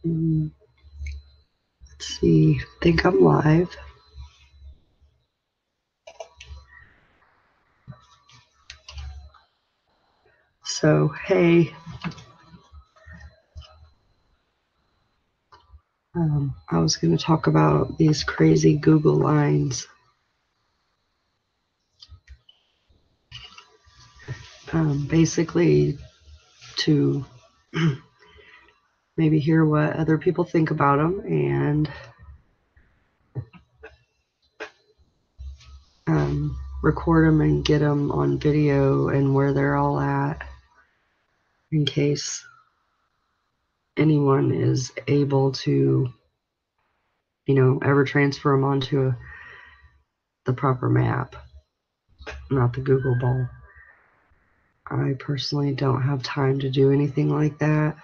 Let's see, I think I'm live. So, hey, I was going to talk about these crazy Google lines. Basically, to maybe hear what other people think about them and record them and get them on video and where they're all at, in case anyone is able to, ever transfer them onto the proper map, not the Google ball. I personally don't have time to do anything like that,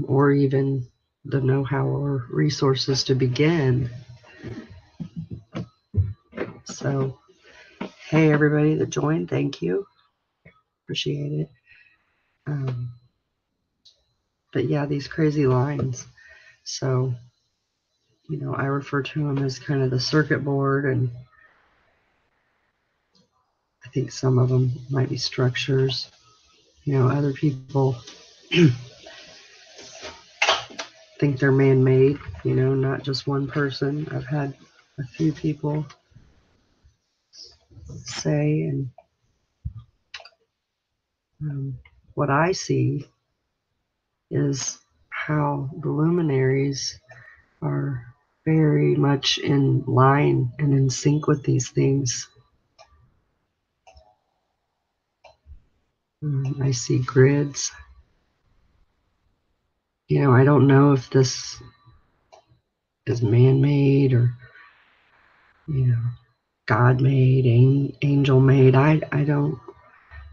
or even the know-how or resources to begin. So, hey, everybody that joined, thank you. Appreciate it. But yeah, these crazy lines. So, I refer to them as kind of the circuit board, and I think some of them might be structures. Other people think they're man-made, not just one person. I've had a few people say, and what I see is how the luminaries are very much in line and in sync with these things. I see grids. I don't know if this is man-made or, God-made, angel-made. I don't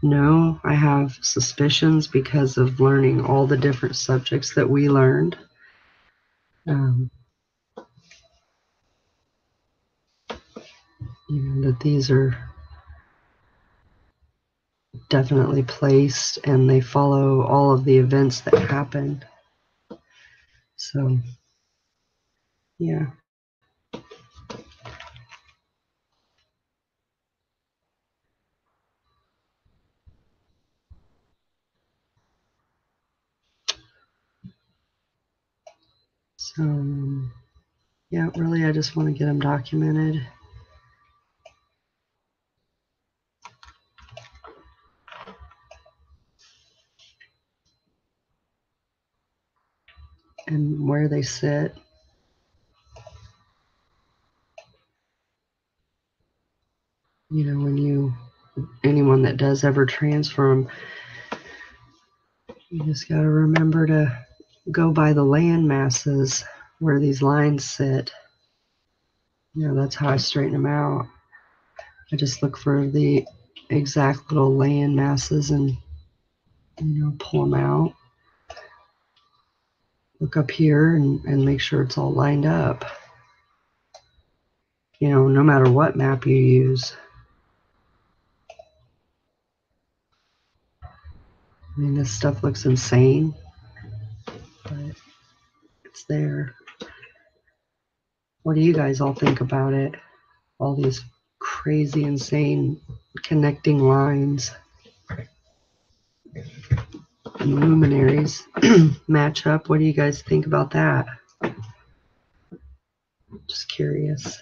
know. I have suspicions because of learning all the different subjects that we learned. That these are definitely placed and they follow all of the events that happen. So, yeah. So, yeah, really, I just want to get them documented. And where they sit. When anyone that does ever transfer them, you just got to remember to go by the land masses where these lines sit. That's how I straighten them out. I just look for the exact little land masses and, pull them out. Look up here and make sure it's all lined up. No matter what map you use. I mean, this stuff looks insane, but it's there. What do you guys all think about it? All these crazy, insane connecting lines and luminaries match up. What do you guys think about that? Just curious.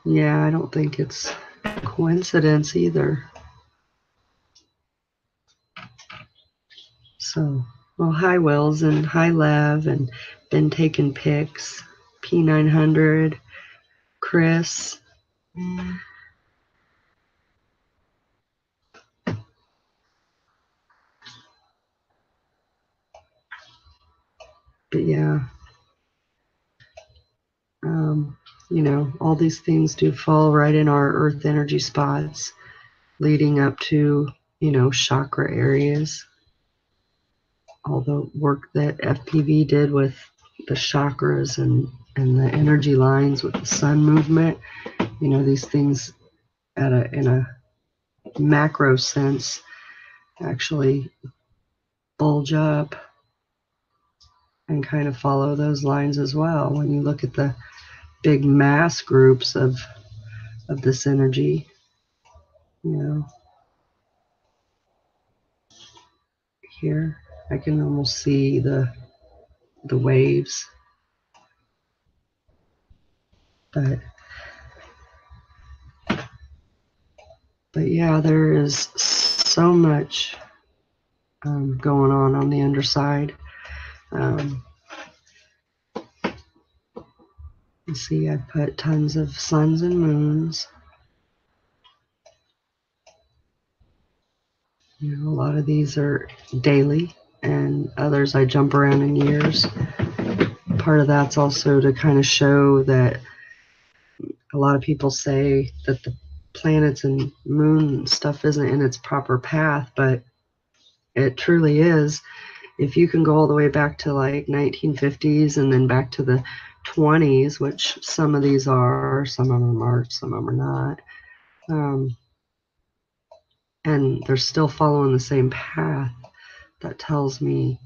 Yeah, I don't think it's coincidence either. So, Well, hi Wills and hi Lev and been taking pics. P900, Chris. But yeah, you know, all these things do fall right in our earth energy spots, leading up to, you know, chakra areas. All the work that FPV did with the chakras and the energy lines with the sun movement, you know, these things in a macro sense actually bulge up and kind of follow those lines as well. When you look at the big mass groups of this energy, you know, here I can almost see the waves, but yeah, there is so much going on the underside. You see, I put tons of suns and moons. You know, a lot of these are daily, and others I jump around in years. Part of that's also to kind of show that a lot of people say that the planets and moon stuff isn't in its proper path, but it truly is. If you can go all the way back to like 1950s and then back to the 20s, which some of these are, some of them are, some of them are not, and they're still following the same path, that tells me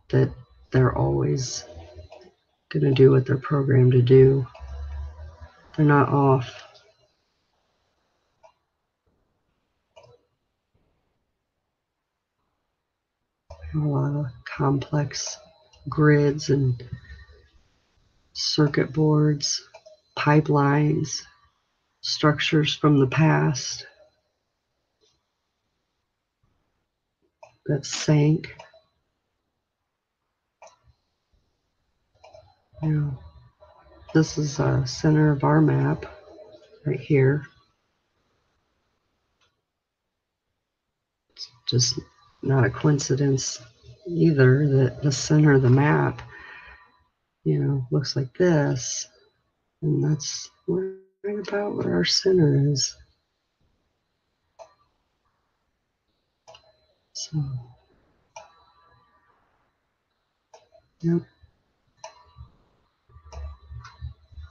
that they're always going to do what they're programmed to do. They're not off. A lot of complex grids and circuit boards, pipelines, structures from the past that sank. You know, this is a center of our map right here. It's just not a coincidence either that the center of the map, you know, looks like this, and that's right about where our center is. So, yep.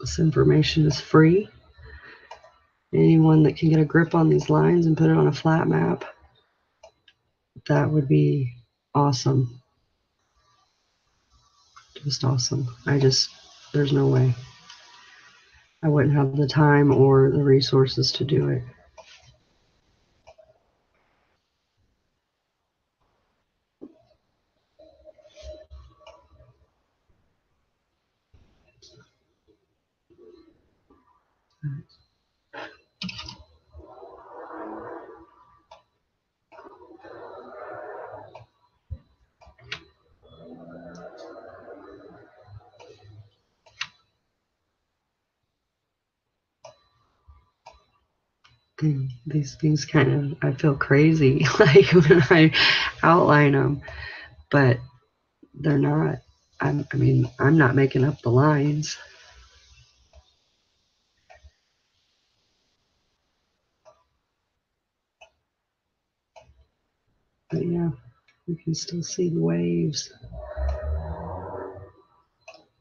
This information is free. Anyone that can get a grip on these lines and put it on a flat map, that would be awesome. Just awesome. There's no way. I wouldn't have the time or the resources to do it. These things kind of, I feel crazy like when I outline them, but they're not. I mean, I'm not making up the lines. But yeah, you can still see the waves.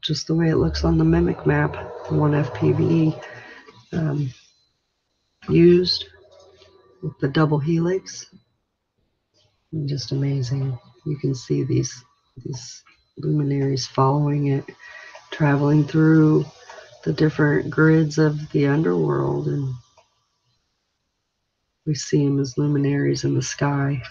Just the way it looks on the Mimic map, the one FPV used with the double helix. Just amazing. You can see these luminaries following it, traveling through the different grids of the underworld, and we see them as luminaries in the sky.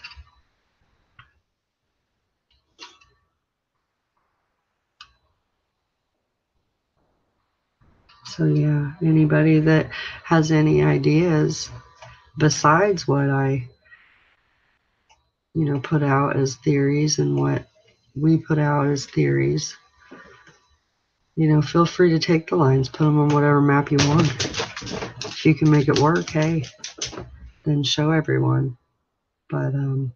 So yeah, anybody that has any ideas besides what I, you know, put out as theories and what we put out as theories. You know, feel free to take the lines, put them on whatever map you want. If you can make it work, hey, then show everyone. But to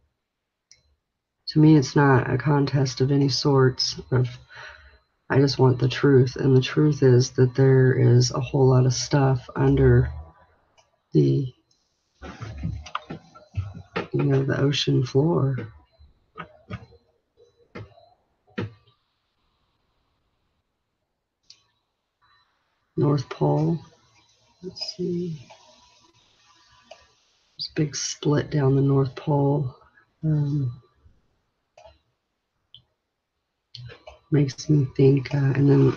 me, it's not a contest of any sorts. I just want the truth, and the truth is that there is a whole lot of stuff under the, you know, the ocean floor. North Pole. Let's see. There's a big split down the North Pole. Makes me think, and then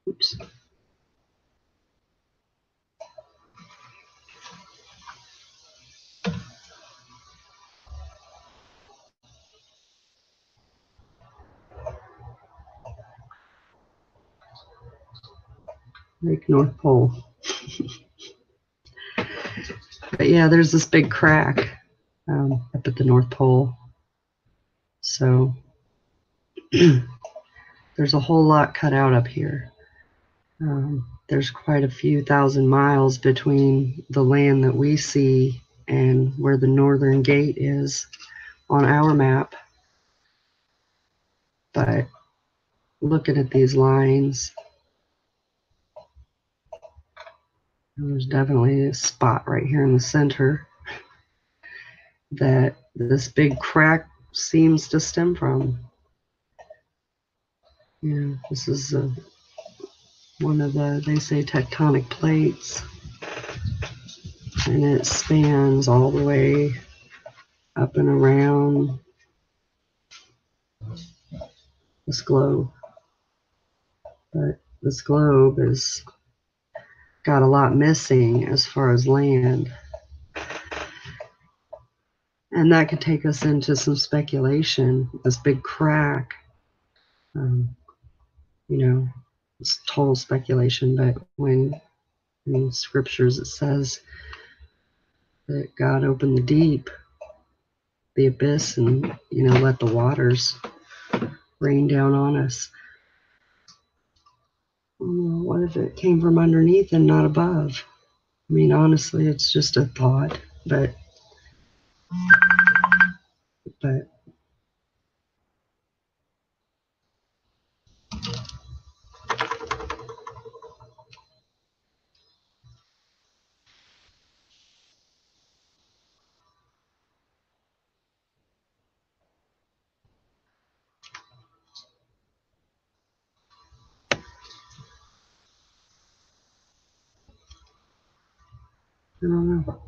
oops. Like North Pole. But yeah, there's this big crack up at the North Pole. So there's a whole lot cut out up here. There's quite a few thousand miles between the land that we see and where the northern gate is on our map. But looking at these lines, there's definitely a spot right here in the center that this big crack seems to stem from. You know, this is one of the, they say, tectonic plates, and it spans all the way up and around this globe. But this globe has got a lot missing as far as land. And that could take us into some speculation. This big crack, you know, it's total speculation, but when in scriptures it says that God opened the deep, the abyss, and, you know, let the waters rain down on us. What if it came from underneath and not above? I mean, honestly, it's just a thought, but I don't know.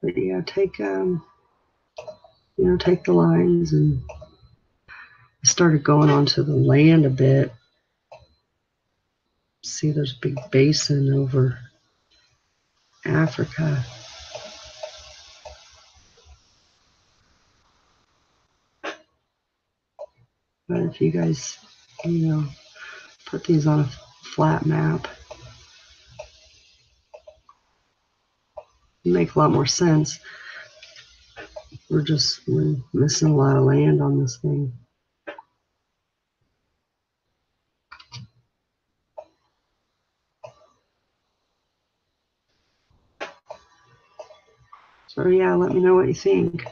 But yeah, take you know, take the lines, and I started going onto the land a bit. See, there's a big basin over Africa. But if you guys, you know, put these on a flat map, it'd make a lot more sense. We're missing a lot of land on this thing. So yeah, let me know what you think.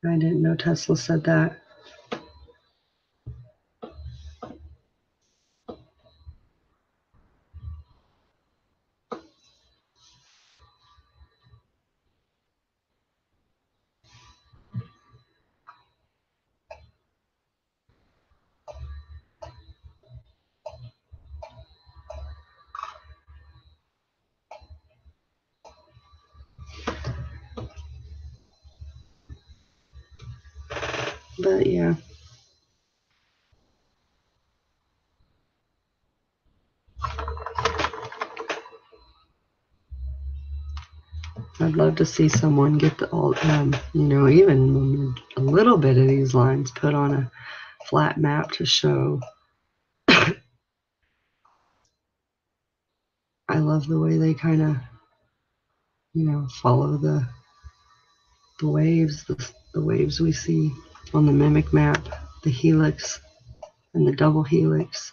I didn't know Tesla said that. But yeah. I'd love to see someone get the all, you know, even a little bit of these lines put on a flat map to show. I love the way they kind of, you know, follow the waves, the waves we see on the mimic map, the helix and the double helix.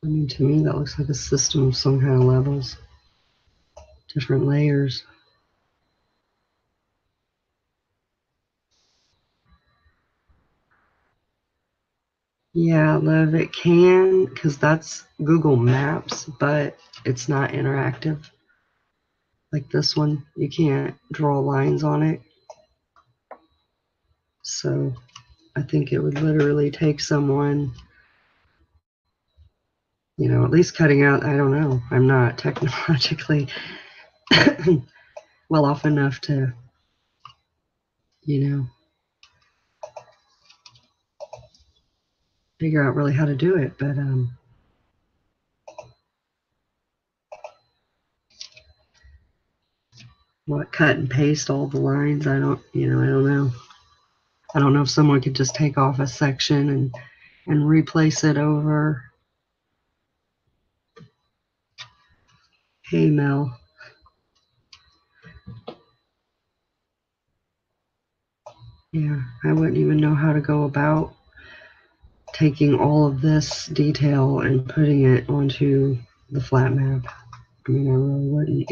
I mean, to me, that looks like a system of some kind of levels, different layers. Yeah, Liv, it can, because that's Google Maps, but it's not interactive. Like this one, you can't draw lines on it. So I think it would literally take someone, you know, at least cutting out, I don't know, I'm not technologically well off enough to, you know, figure out really how to do it. But what, cut and paste all the lines? I don't, you know, I don't know. I don't know if someone could just take off a section and replace it over. Hey, Mel. Yeah, I wouldn't even know how to go about taking all of this detail and putting it onto the flat map. I mean, I really wouldn't.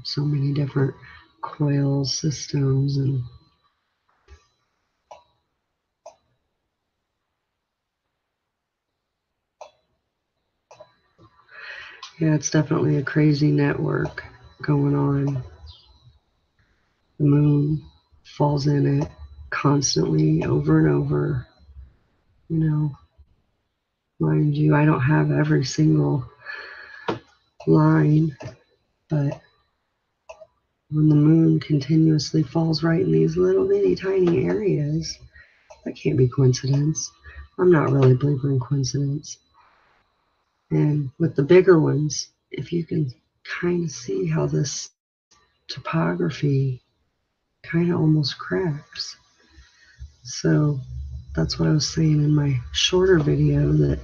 So many different coil systems and yeah, it's definitely a crazy network going on. The moon falls in it constantly over and over. You know, mind you, I don't have every single line, but when the moon continuously falls right in these little bitty tiny areas, that can't be coincidence. I'm not really believing in coincidence. And with the bigger ones, if you can kind of see how this topography kind of almost cracks. So that's what I was saying in my shorter video, that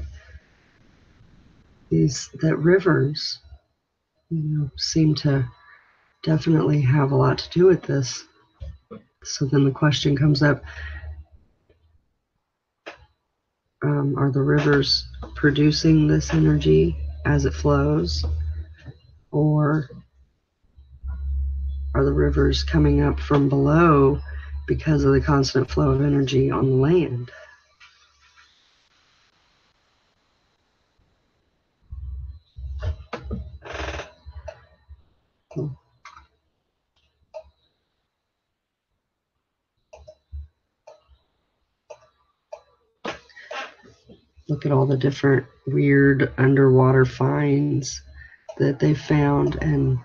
that rivers, you know, seem to definitely have a lot to do with this. So then the question comes up, are the rivers producing this energy as it flows, or are the rivers coming up from below because of the constant flow of energy on the land? Look at all the different weird underwater finds that they found, and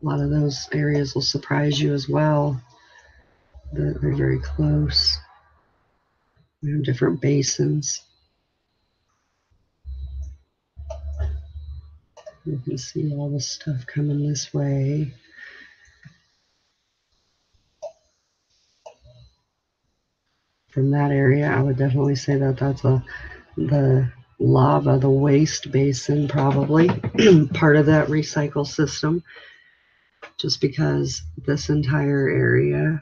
a lot of those areas will surprise you as well. They're very close. We have different basins. You can see all the stuff coming this way. From that area, I would definitely say that that's the lava, the waste basin, probably part of that recycle system, just because this entire area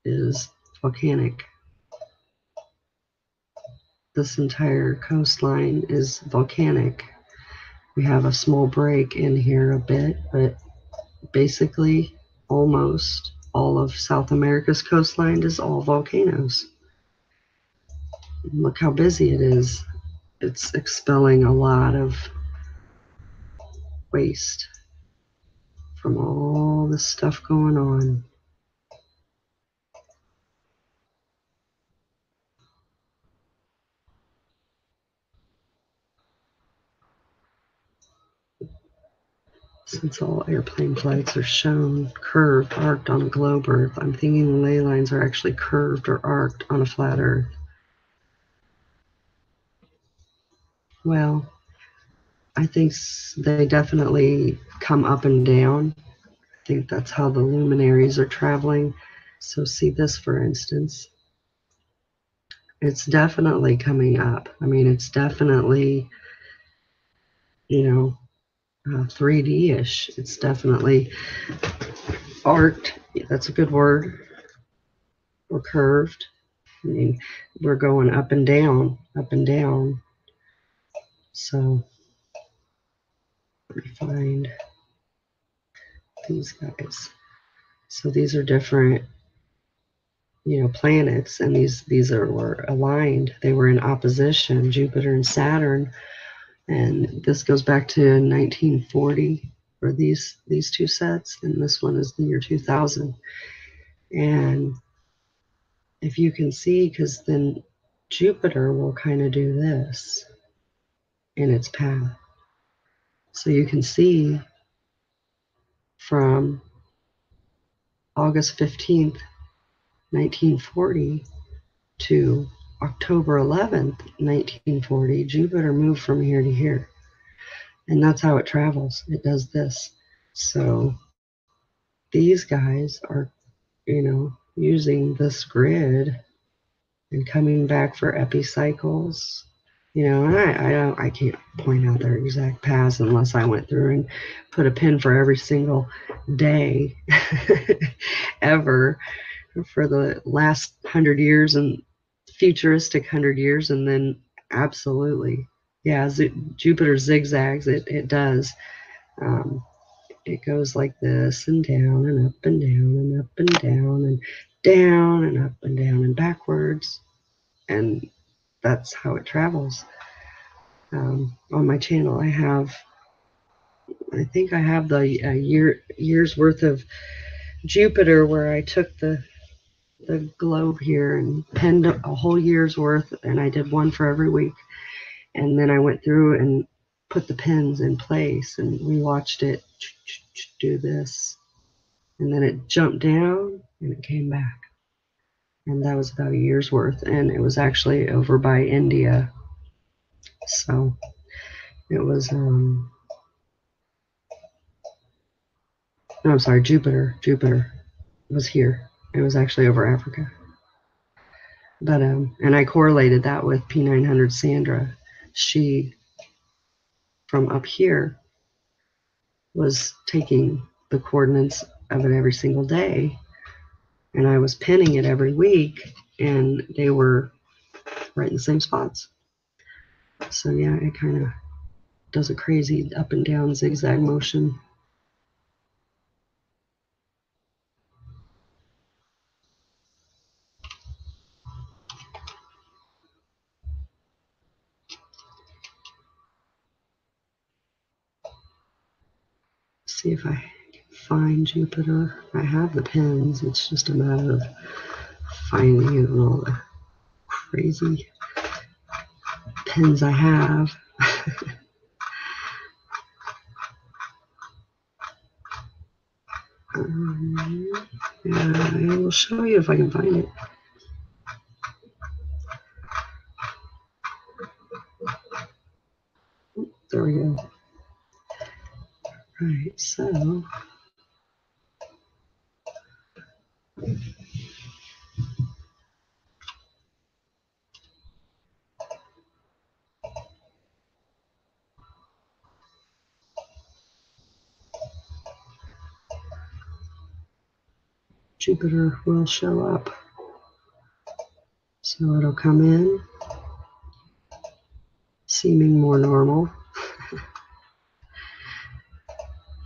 is volcanic. This entire coastline is volcanic. We have a small break in here a bit, but basically almost all of South America's coastline is all volcanoes. Look how busy it is. It's expelling a lot of waste from all this stuff going on. Since all airplane flights are shown curved, arced on a globe Earth, I'm thinking the ley lines are actually curved or arced on a flat Earth. Well, I think they definitely come up and down. I think that's how the luminaries are traveling. So see this, for instance. It's definitely coming up. I mean, it's definitely, you know, 3D-ish. It's definitely arced. That's a good word. Or curved. I mean, we're going up and down, up and down. So let me find these guys. So these are different, you know, planets, and were aligned. They were in opposition, Jupiter and Saturn. And this goes back to 1940 for these two sets, and this one is the year 2000. And if you can see, because then Jupiter will kind of do this in its path. So you can see from August 15th, 1940 to October 11th, 1940, Jupiter moved from here to here. And that's how it travels. It does this. So these guys are, you know, using this grid and coming back for epicycles. You know, and I can't point out their exact paths unless I went through and put a pin for every single day ever for the last 100 years and futuristic 100 years, and then absolutely, yeah, Jupiter zigzags. It does. It goes like this and down and up and down and up and down and down and up and down and backwards, and that's how it travels. On my channel, I think I have the year's worth of Jupiter, where I took the globe here and penned a whole year's worth, and I did one for every week. And then I went through and put the pins in place, and we watched it do this. And then it jumped down and it came back. And that was about a year's worth. And it was actually over by India. So it was, no, I'm sorry, Jupiter. Jupiter was here. It was actually over Africa. But, and I correlated that with P900 Sandra. She, from up here, was taking the coordinates of it every single day, and I was pinning it every week, and they were right in the same spots. So yeah, it kind of does a crazy up and down zigzag motion. See if I can find Jupiter. I have the pins. It's just a matter of finding it and all the crazy pins I have. Yeah, I will show you if I can find it. There we go. Right, so Jupiter will show up. So it'll come in, seeming more normal,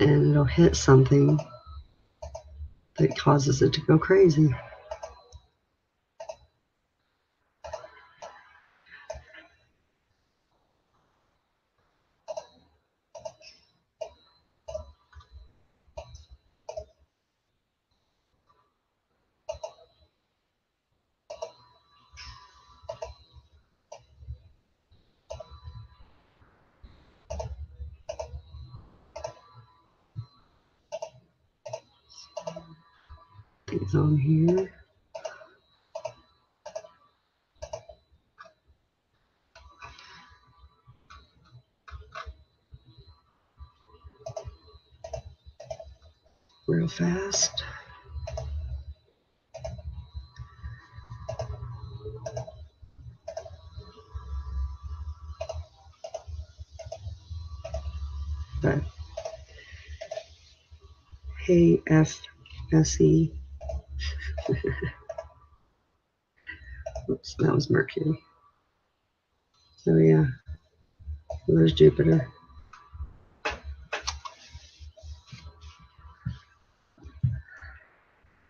and it'll hit something that causes it to go crazy. is on here. Real fast. But hey, FSE. Oops, that was Mercury. So yeah, there's Jupiter.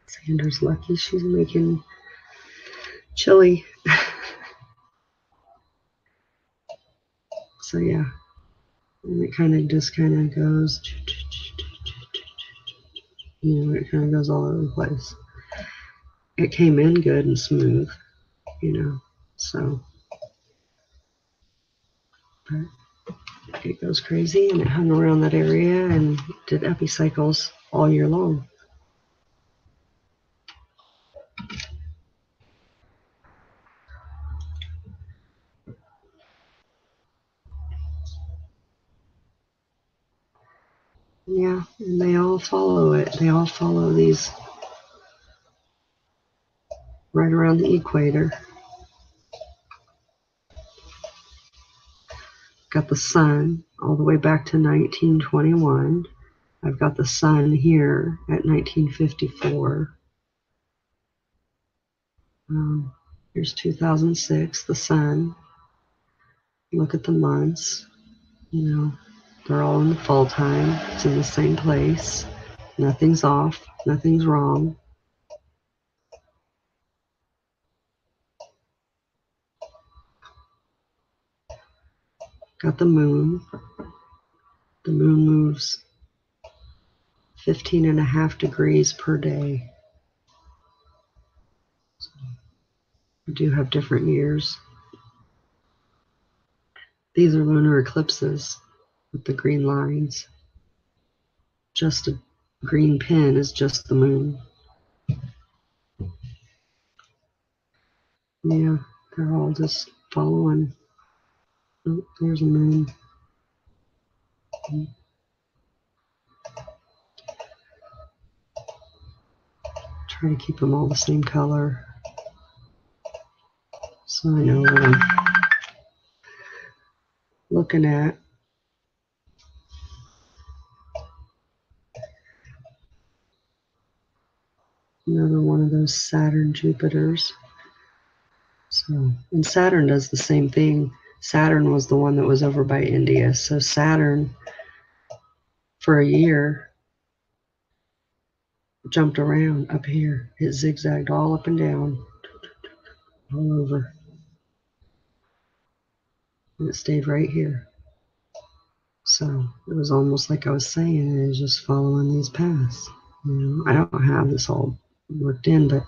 Sandra's lucky she's making chili. So yeah, and it kind of just kind of goes, you know, it kind of goes all over the place. It came in good and smooth, you know, so but it goes crazy, and it hung around that area and did epicycles all year long. Yeah, and they all follow it. They all follow these right around the equator. Got the sun all the way back to 1921. I've got the sun here at 1954. Here's 2006, the sun. Look at the months. You know, they're all in the fall time. It's in the same place. Nothing's off. Nothing's wrong. Got the moon. The moon moves 15.5 degrees per day. So we do have different years. These are lunar eclipses with the green lines. Just a green pin is just the moon. Yeah, they're all just following. Oh, there's a moon. Try to keep them all the same color, so I know what I'm looking at. Another one of those Saturn Jupiters. So, and Saturn does the same thing. Saturn was the one that was over by India. So Saturn, for a year, jumped around up here. It zigzagged all up and down, all over. And it stayed right here. So it was almost like I was saying, it was just following these paths. You know, I don't have this all worked in, but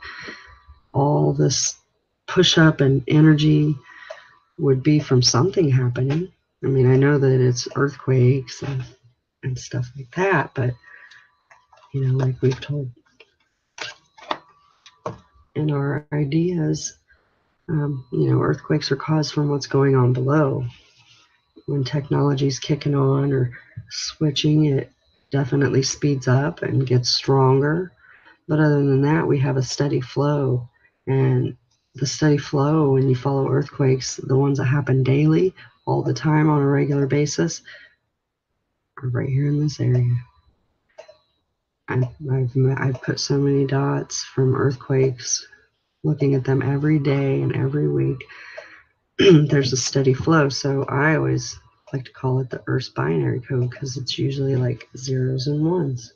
all this push up and energy would be from something happening. I mean, I know that it's earthquakes and stuff like that, but, you know, like we've told in our ideas, you know, earthquakes are caused from what's going on below. When technology's kicking on or switching, it definitely speeds up and gets stronger. But other than that, we have a steady flow. And the steady flow, when you follow earthquakes, the ones that happen daily, all the time on a regular basis, are right here in this area. I've put so many dots from earthquakes, looking at them every day and every week. There's a steady flow. So I always like to call it the Earth's binary code, because it's usually like zeros and ones.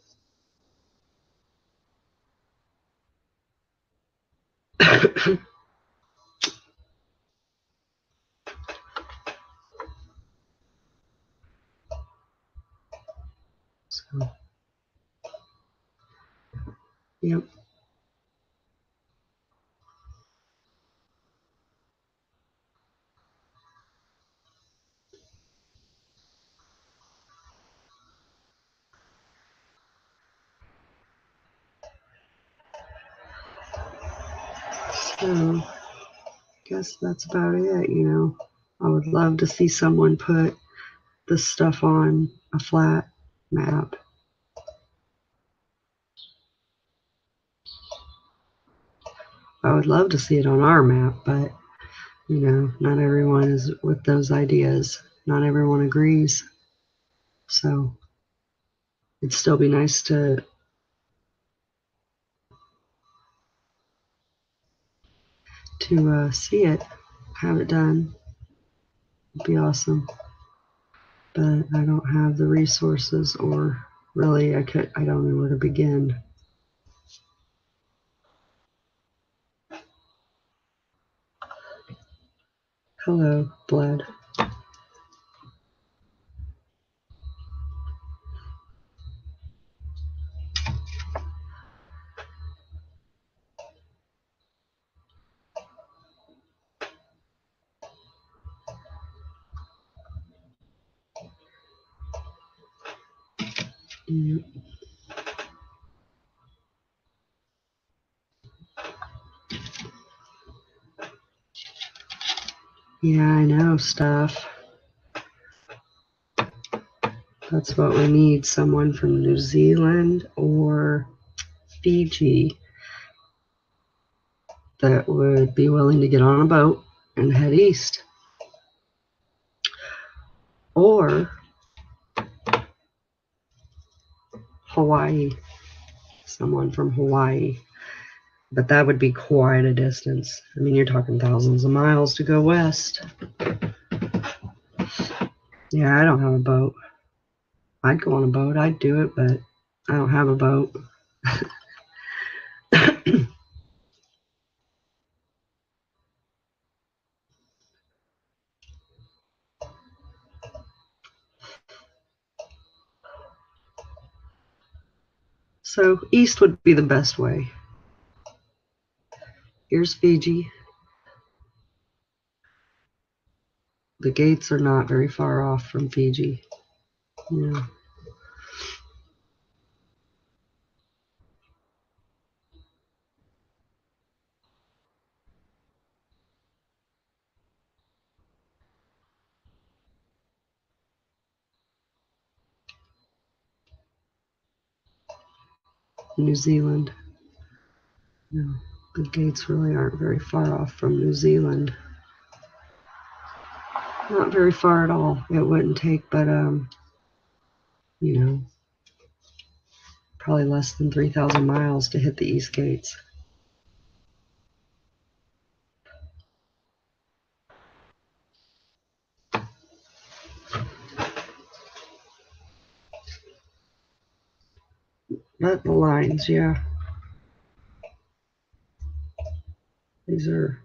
So, yep. So I guess that's about it, you know. I would love to see someone put this stuff on a flat map. I would love to see it on our map, but you know, not everyone is with those ideas. Not everyone agrees. So it'd still be nice to see it, have it done. It'd be awesome. But I don't have the resources, or really I don't know where to begin. Hello, blood. Yep. Yeah, I know stuff. That's what we need, someone from New Zealand or Fiji that would be willing to get on a boat and head east. Or Hawaii, someone from Hawaii. But that would be quite a distance. I mean, you're talking thousands of miles to go west. Yeah, I don't have a boat. I'd go on a boat, I'd do it, but I don't have a boat. So east would be the best way. Here's Fiji. The gates are not very far off from Fiji. Yeah. New Zealand. No, the gates really aren't very far off from New Zealand. Not very far at all. It wouldn't take but you know, probably less than 3,000 miles to hit the east gates. But the lines, yeah. These are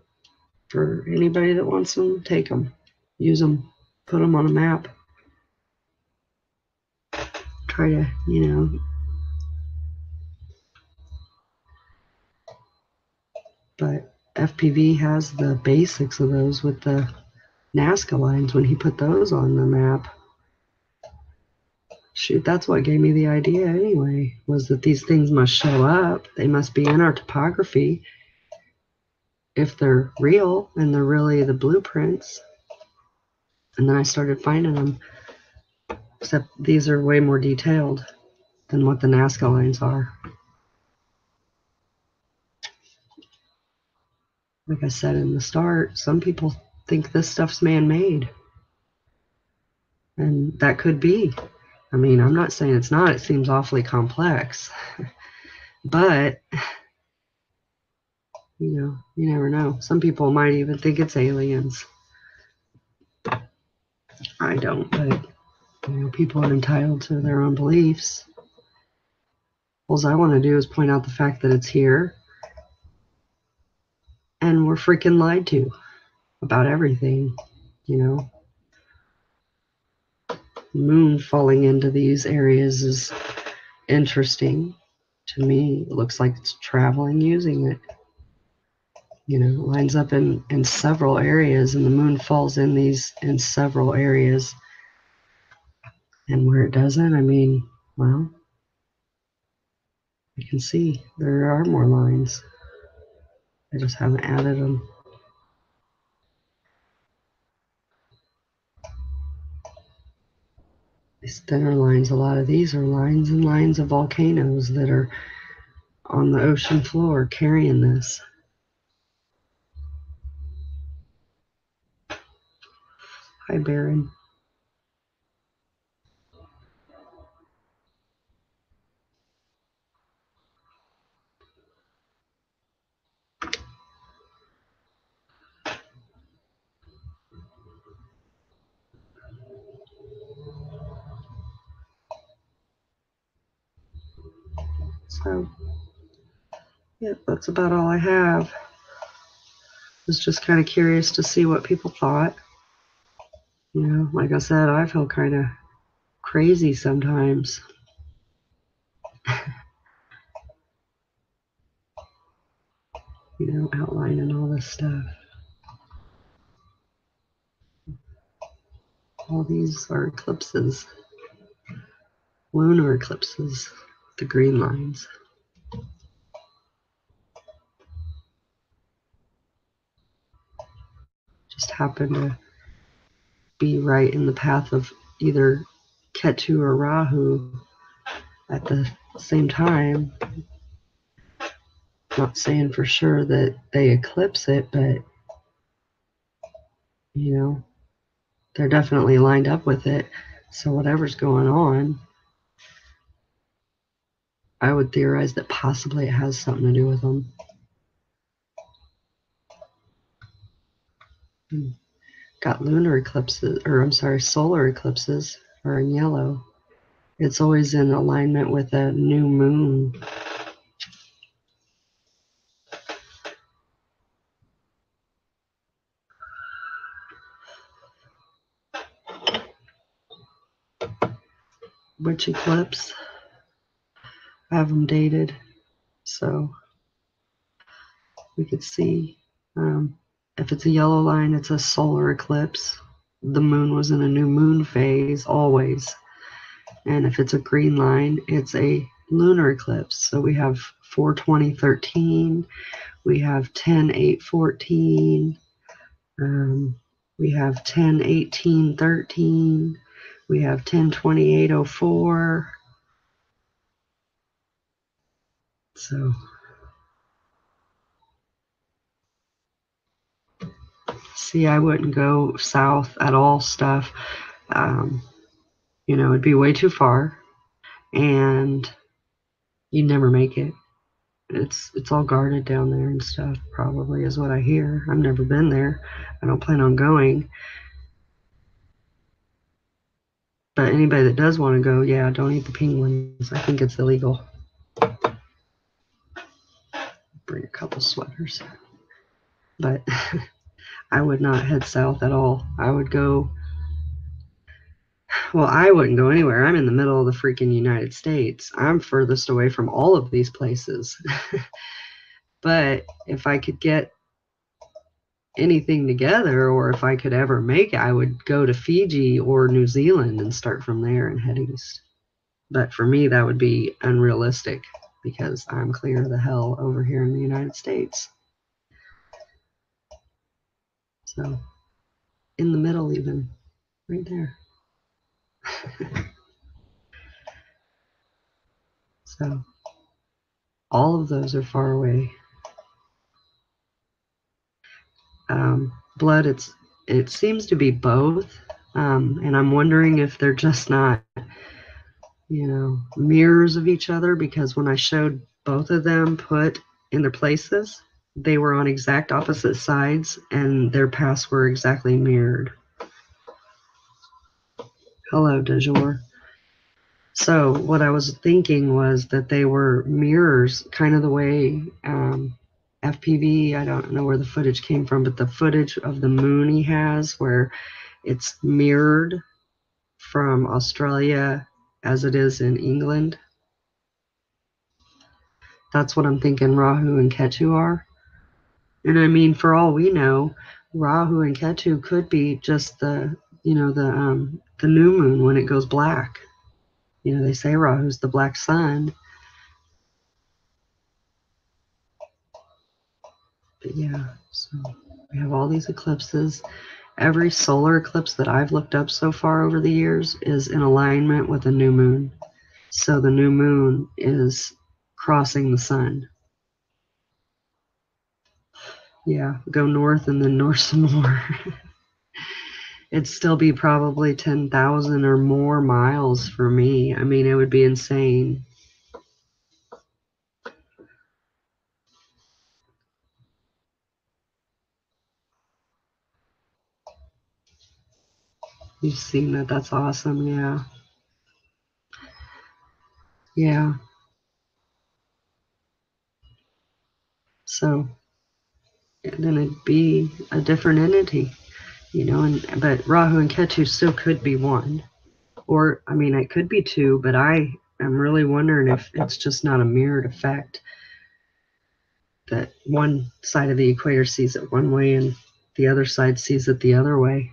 for anybody that wants them, take them, use them, put them on a map. Try to, you know. But FPV has the basics of those with the Nazca lines when he put those on the map. Shoot, that's what gave me the idea anyway, was that these things must show up. They must be in our topography if they're real and they're really the blueprints. And then I started finding them, except these are way more detailed than what the Nazca lines are. Like I said in the start, some people think this stuff's man-made. And that could be. I mean, I'm not saying it's not. It seems awfully complex. But, you know, you never know. Some people might even think it's aliens. I don't, but, you know, people are entitled to their own beliefs. All I want to do is point out the fact that it's here. And we're freaking lied to about everything, you know. The moon falling into these areas is interesting to me. It looks like it's traveling using it. You know, it lines up in several areas, and the moon falls in several areas. And where it doesn't, I mean, well, you can see there are more lines. I just haven't added them. These thinner lines, a lot of these are lines and lines of volcanoes that are on the ocean floor carrying this. Hi, Baron. So, yeah, that's about all I have. Was just kind of curious to see what people thought. You know, like I said, I feel kind of crazy sometimes. You know, outlining all this stuff. All these are eclipses, lunar eclipses, the green lines. Just happen to be right in the path of either Ketu or Rahu at the same time. Not saying for sure that they eclipse it, but you know, they're definitely lined up with it. So whatever's going on, I would theorize that possibly it has something to do with them. Got lunar eclipses, or I'm sorry, solar eclipses are in yellow. It's always in alignment with a new moon. Which eclipse? I have them dated, so we could see. If it's a yellow line, it's a solar eclipse. The moon was in a new moon phase, always. And if it's a green line, it's a lunar eclipse. So we have 4/20/13, we have 10/8/14, we have 10/18/13, we have 10/28/04. So see, I wouldn't go south at all stuff. You know, it'd be way too far, and you'd never make it. It's all guarded down there and stuff, probably, is what I hear. I've never been there. I don't plan on going. But anybody that does want to go, yeah, don't eat the penguins. I think it's illegal. Bring a couple sweaters. But I would not head south at all. I would go. Well, I wouldn't go anywhere. I'm in the middle of the freaking United States. I'm furthest away from all of these places. But if I could get anything together, or if I could ever make it, I would go to Fiji or New Zealand and start from there and head east. But for me, that would be unrealistic because I'm clear of the hell over here in the United States. So, in the middle even, right there. So, all of those are far away. Blood, it seems to be both, and I'm wondering if they're just not, you know, mirrors of each other, because when I showed both of them put in their places, they were on exact opposite sides and their paths were exactly mirrored. Hello, de jour. So what I was thinking was that they were mirrors, kind of the way FPV, I don't know where the footage came from, but the footage of the moon he has where it's mirrored from Australia as it is in England. That's what I'm thinking Rahu and Ketu are. And I mean, for all we know, Rahu and Ketu could be just the, you know, the new moon when it goes black. You know, they say Rahu's the black sun. But yeah, so we have all these eclipses. Every solar eclipse that I've looked up so far over the years is in alignment with a new moon. So the new moon is crossing the sun. Yeah, go north and then north some more. It'd still be probably 10,000 or more miles for me. I mean, it would be insane. You've seen that. That's awesome. Yeah. Yeah. So then it'd be a different entity, you know, but Rahu and Ketu still could be one. Or, I mean, it could be two, but I am really wondering if it's just not a mirrored effect, that one side of the equator sees it one way and the other side sees it the other way.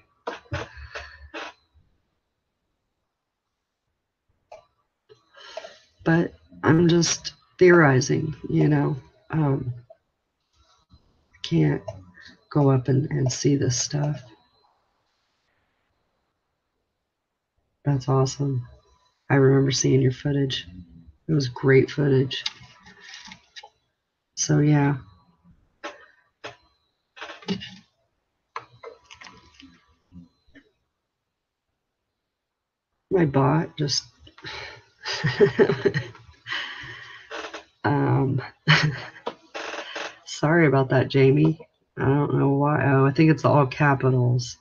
But I'm just theorizing, you know. Can't go up and see this stuff. That's awesome. I remember seeing your footage. It was great footage. So yeah. My bot just sorry about that, Jamie. I don't know why. Oh, I think it's all capitals.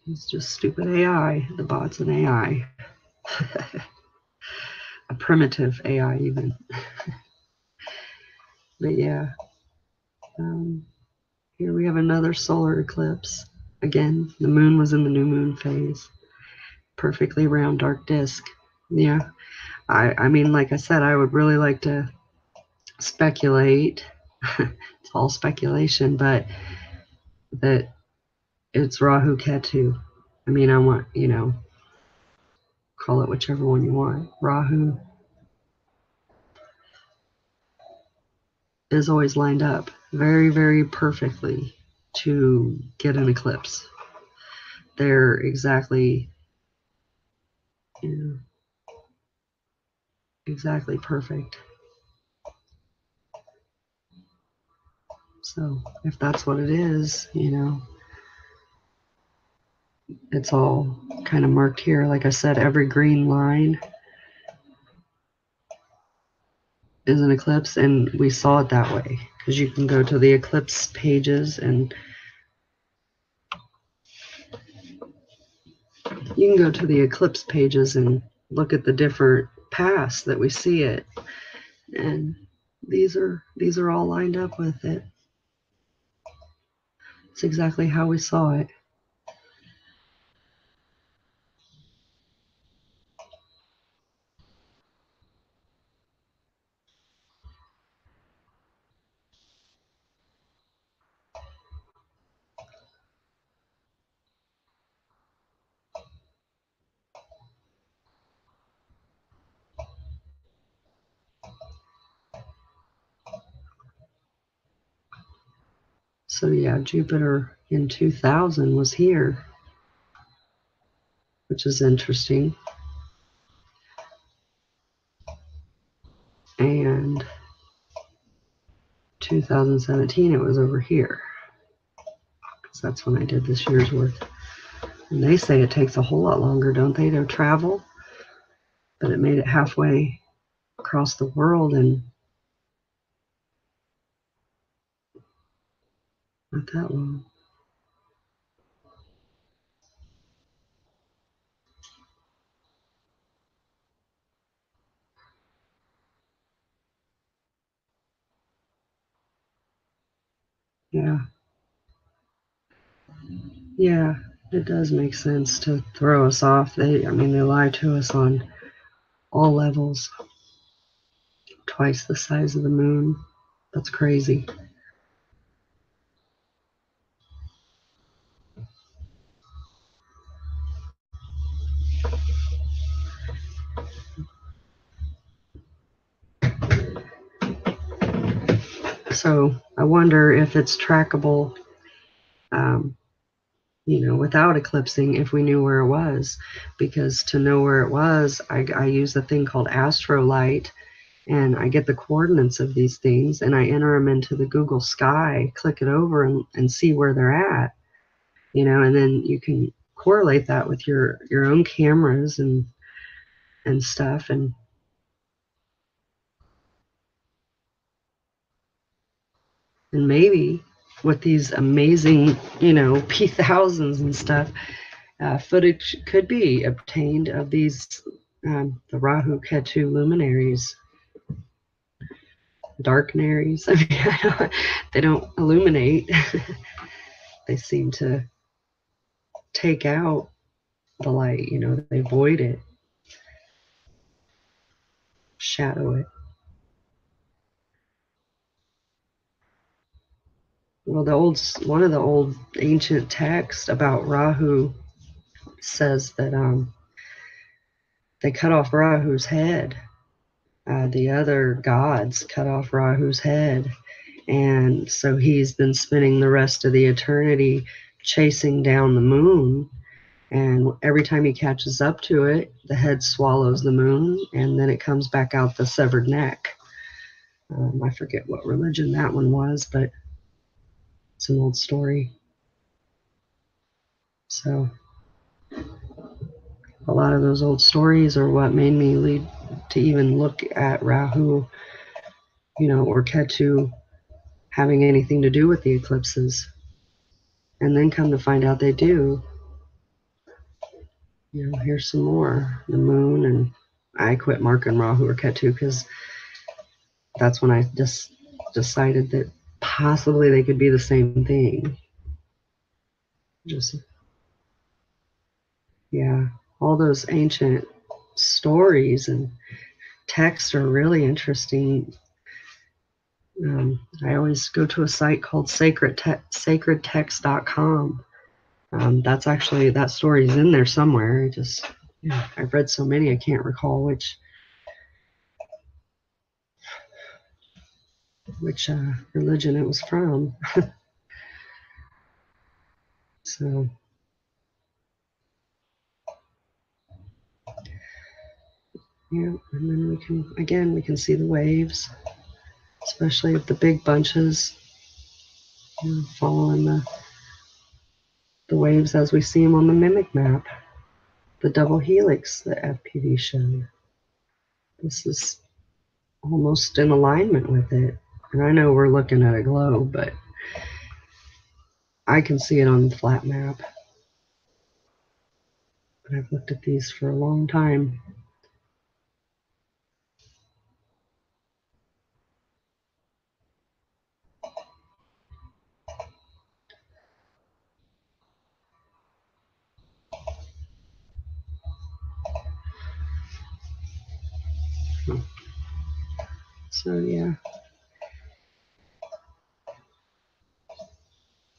It's just stupid AI. The bot's an AI. A primitive AI even. But yeah. Here we have another solar eclipse. Again, the moon was in the new moon phase. Perfectly round dark disk. Yeah. I mean, like I said, I would really like to speculate. It's all speculation, but that it's Rahu Ketu. I mean, I want, you know, call it whichever one you want. Rahu is always lined up very, very perfectly to get an eclipse. They're exactly, you know, exactly perfect. So if that's what it is, you know, it's all kind of marked here. Like I said, every green line is an eclipse, and we saw it that way because you can go to the eclipse pages and look at the different paths that we see it, and these are all lined up with it. It's exactly how we saw it. So yeah, Jupiter in 2000 was here, which is interesting. And 2017 it was over here, because that's when I did this year's worth. And they say it takes a whole lot longer, don't they, to travel? But it made it halfway across the world in not that long. Yeah. Yeah, it does make sense to throw us off. They lie to us on all levels. Twice the size of the moon. That's crazy. So I wonder if it's trackable, without eclipsing, if we knew where it was. Because to know where it was, I use a thing called astrolight, and I get the coordinates of these things, and I enter them into the Google Sky, click it over, and see where they're at. And then you can correlate that with your own cameras and stuff, and maybe with these amazing, P1000s and stuff, footage could be obtained of these, the Rahu Ketu luminaries, darknaries. I mean, they don't illuminate. They seem to take out the light, they void it, shadow it. Well, one of the old ancient texts about Rahu says that they cut off Rahu's head. The other gods cut off Rahu's head, and so he's been spending the rest of the eternity chasing down the moon, and every time he catches up to it, the head swallows the moon, and then it comes back out the severed neck. I forget what religion that one was, but it's an old story. So a lot of those old stories are what made me lead to even look at Rahu, or Ketu having anything to do with the eclipses. And then come to find out they do. Here's some more. The moon, and I quit marking Rahu or Ketu because that's when I just decided that possibly they could be the same thing. All those ancient stories and texts are really interesting. I always go to a site called sacredtext.com. That's actually, that story is in there somewhere. I've read so many I can't recall which religion it was from. So and then we can see the waves, especially if the big bunches, following the waves as we see them on the mimic map, the double helix that FPV showed. This is almost in alignment with it. And I know we're looking at a globe, but I can see it on the flat map. But I've looked at these for a long time. So yeah,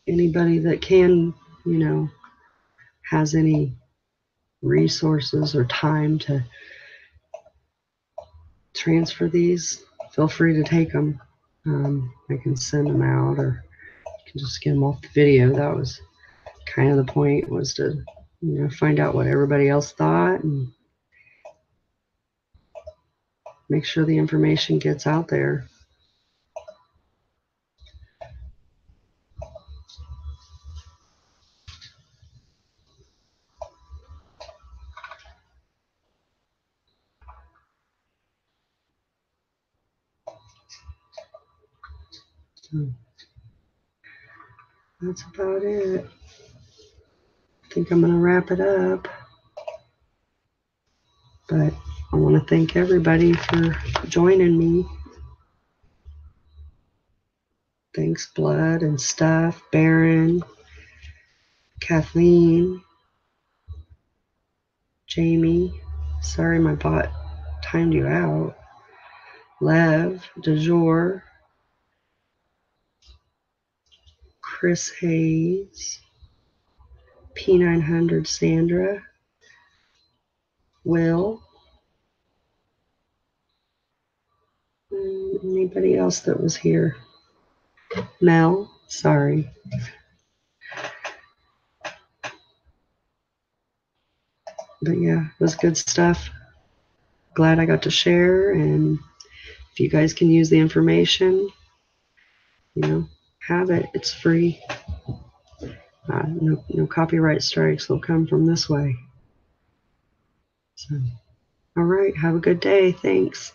anybody that can, has any resources or time to transfer these, feel free to take them. I can send them out, or you can just get them off the video. That was kind of the point, was to find out what everybody else thought and make sure the information gets out there. So that's about it. I think I'm going to wrap it up. But I want to thank everybody for joining me. Thanks, Blood and Stuff, Baron, Kathleen, Jamie. Sorry my bot timed you out. Lev, DeJour, Chris Hayes, P900 Sandra, Will, and anybody else that was here. Mel, sorry. But yeah, it was good stuff. Glad I got to share, and if you guys can use the information, you know, have it. It's free. No copyright strikes will come from this way. So, all right, have a good day. Thanks.